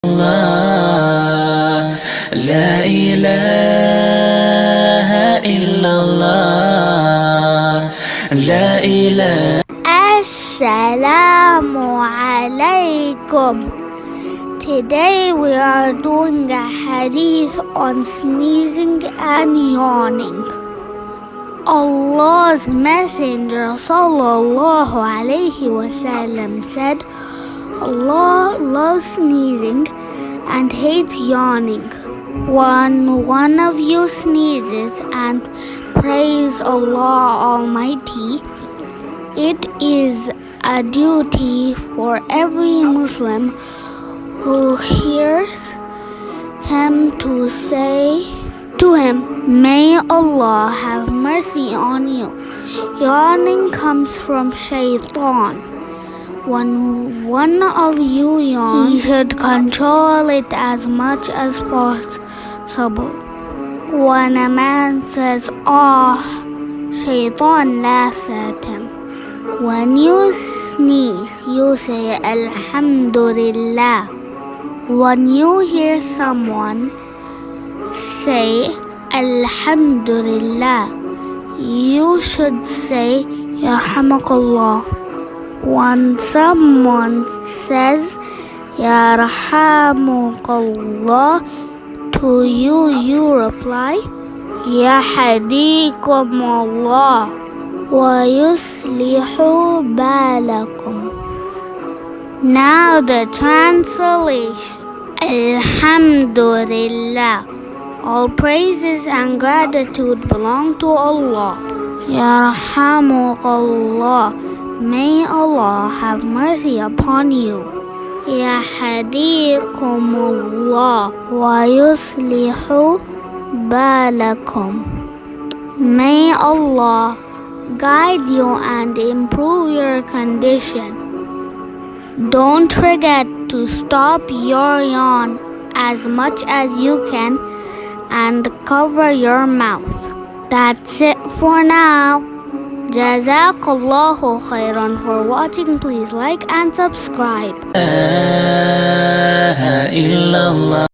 Allah, la ilaha illallah, la ilaha. Assalamu alaikum. Today we are doing a hadith on sneezing and yawning. Allah's Messenger sallallahu alaihi wasallam said, Allah loves sneezing and hates yawning. When one of you sneezes and praise Allah Almighty, it is a duty for every Muslim who hears him to say to him, May Allah have mercy on you. Yawning comes from shaitan. When one of you yawns, he should control it as much as possible. When a man says, Ah, shaitan laughs at him. When you sneeze, you say, Alhamdulillah. When you hear someone say, Alhamdulillah, you should say, Yarhamakallah. When someone says, Yarhamukallah to you, you reply, Yahdikum Allah wa yuslihu balakum. Now the translation. Alhamdulillah. All praises and gratitude belong to Allah. Yarhamukallah. May Allah have mercy upon you. Yahdikumullah wa yuslihu balakum. May Allah guide you and improve your condition. Don't forget to stop your yawn as much as you can and cover your mouth. That's it for now. Jazakallahu khairan for watching. Please like and subscribe. La ilaha illallah.